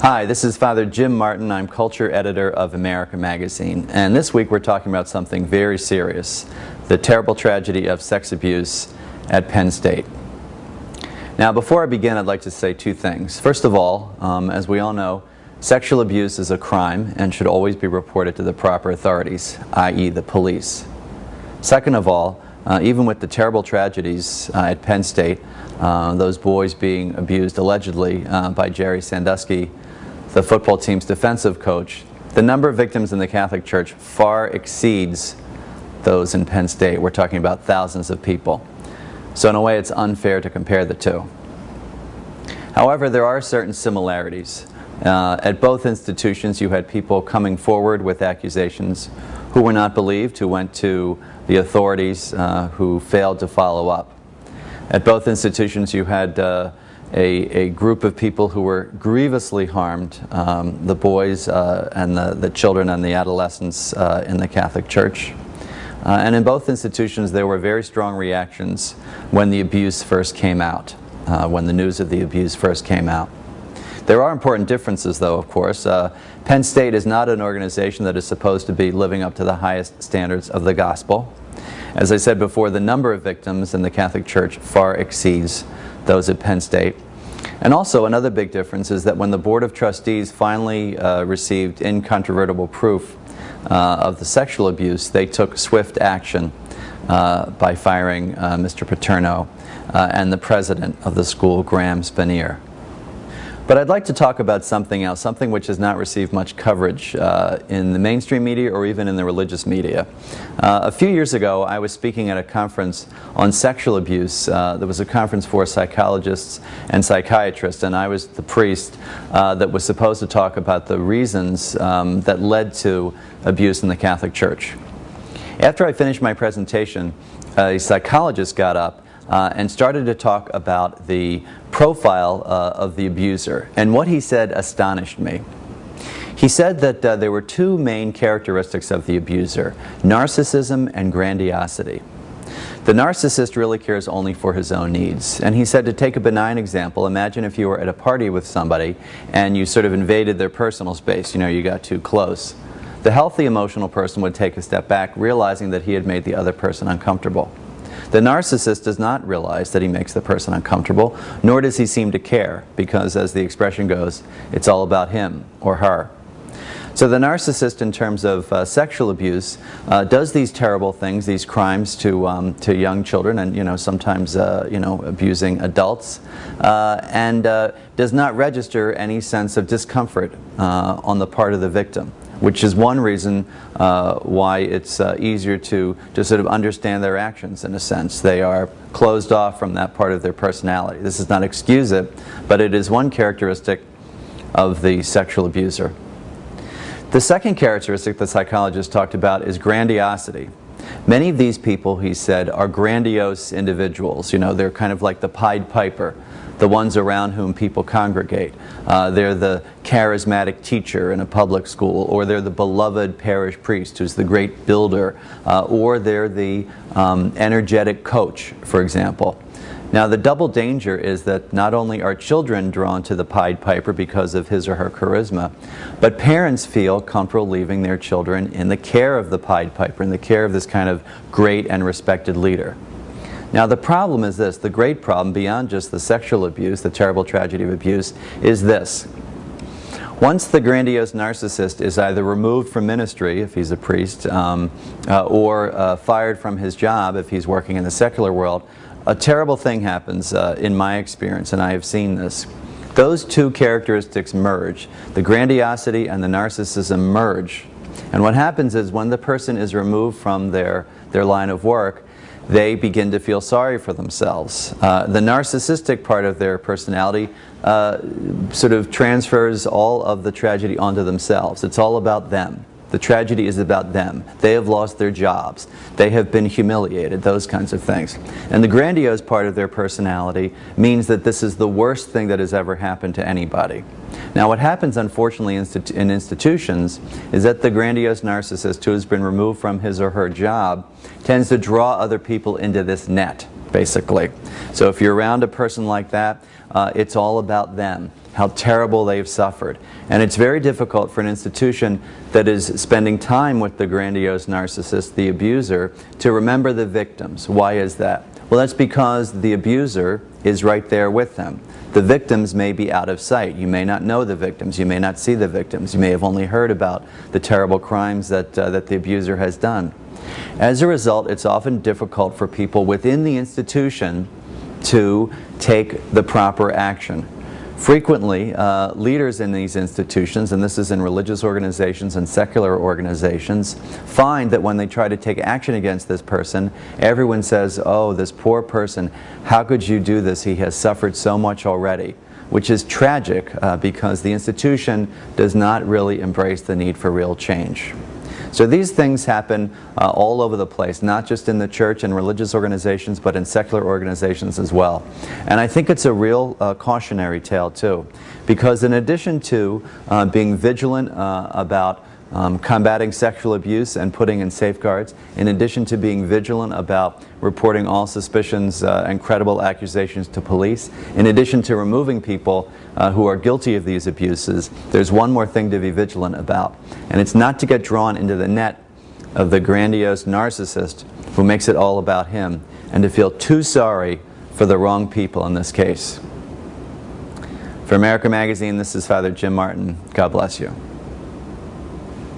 Hi, this is Father Jim Martin. I'm culture editor of America Magazine, and this week we're talking about something very serious, the terrible tragedy of sex abuse at Penn State. Now, before I begin, I'd like to say two things. First of all, as we all know, sexual abuse is a crime and should always be reported to the proper authorities, i.e. the police. Second of all, even with the terrible tragedies at Penn State, those boys being abused allegedly by Jerry Sandusky, the football team's defensive coach, the number of victims in the Catholic Church far exceeds those in Penn State. We're talking about thousands of people. So in a way, it's unfair to compare the two. However, there are certain similarities. At both institutions, you had people coming forward with accusations who were not believed, who went to the authorities, who failed to follow up. At both institutions, you had a group of people who were grievously harmed, the boys and the children and the adolescents in the Catholic Church. And in both institutions, there were very strong reactions when the abuse first came out, when the news of the abuse first came out. There are important differences, though, of course. Penn State is not an organization that is supposed to be living up to the highest standards of the gospel. As I said before, the number of victims in the Catholic Church far exceeds those at Penn State. And also, another big difference is that when the Board of Trustees finally received incontrovertible proof of the sexual abuse, they took swift action by firing Mr. Paterno and the president of the school, Graham Spanier. But I'd like to talk about something else, something which has not received much coverage in the mainstream media or even in the religious media. A few years ago, I was speaking at a conference on sexual abuse. There was a conference for psychologists and psychiatrists, and I was the priest that was supposed to talk about the reasons that led to abuse in the Catholic Church. After I finished my presentation, a psychologist got up and started to talk about the profile of the abuser. And what he said astonished me. He said that there were two main characteristics of the abuser: narcissism and grandiosity. The narcissist really cares only for his own needs. And he said, to take a benign example, imagine if you were at a party with somebody and you sort of invaded their personal space, you got too close. The healthy emotional person would take a step back, realizing that he had made the other person uncomfortable. The narcissist does not realize that he makes the person uncomfortable, nor does he seem to care, because, as the expression goes, it's all about him or her. So the narcissist, in terms of sexual abuse, does these terrible things, these crimes to young children, and sometimes abusing adults, and does not register any sense of discomfort on the part of the victim, which is one reason why it's easier to sort of understand their actions, in a sense. They are closed off from that part of their personality. This does not excuse it, but it is one characteristic of the sexual abuser. The second characteristic the psychologist talked about is grandiosity. Many of these people, he said, are grandiose individuals. They're kind of like the Pied Piper, the ones around whom people congregate. They're the charismatic teacher in a public school, or they're the beloved parish priest who's the great builder, or they're the energetic coach, for example. Now, the double danger is that not only are children drawn to the Pied Piper because of his or her charisma, but parents feel comfortable leaving their children in the care of the Pied Piper, in the care of this kind of great and respected leader. Now, the problem is this: the great problem, beyond just the sexual abuse, the terrible tragedy of abuse, is this. Once the grandiose narcissist is either removed from ministry, if he's a priest, or fired from his job, if he's working in the secular world, a terrible thing happens in my experience, and I have seen this. Those two characteristics merge. The grandiosity and the narcissism merge. And what happens is, when the person is removed from their line of work, they begin to feel sorry for themselves. The narcissistic part of their personality sort of transfers all of the tragedy onto themselves. It's all about them. The tragedy is about them. They have lost their jobs. They have been humiliated, those kinds of things. And the grandiose part of their personality means that this is the worst thing that has ever happened to anybody. Now, what happens, unfortunately, in institutions is that the grandiose narcissist who has been removed from his or her job tends to draw other people into this net, basically. So if you're around a person like that, it's all about them. how terrible they've suffered. And it's very difficult for an institution that is spending time with the grandiose narcissist, the abuser, to remember the victims. Why is that? Well, that's because the abuser is right there with them. The victims may be out of sight. You may not know the victims. You may not see the victims. You may have only heard about the terrible crimes that the abuser has done. As a result, it's often difficult for people within the institution to take the proper action. Frequently, leaders in these institutions, and this is in religious organizations and secular organizations, find that when they try to take action against this person, everyone says, "Oh, this poor person, how could you do this? He has suffered so much already," which is tragic because the institution does not really embrace the need for real change. So these things happen all over the place, not just in the church and religious organizations, but in secular organizations as well. And I think it's a real cautionary tale too, because in addition to being vigilant about combating sexual abuse and putting in safeguards, in addition to being vigilant about reporting all suspicions and credible accusations to police, in addition to removing people who are guilty of these abuses, there's one more thing to be vigilant about. And it's not to get drawn into the net of the grandiose narcissist who makes it all about him, and to feel too sorry for the wrong people in this case. For America Magazine, this is Father Jim Martin. God bless you.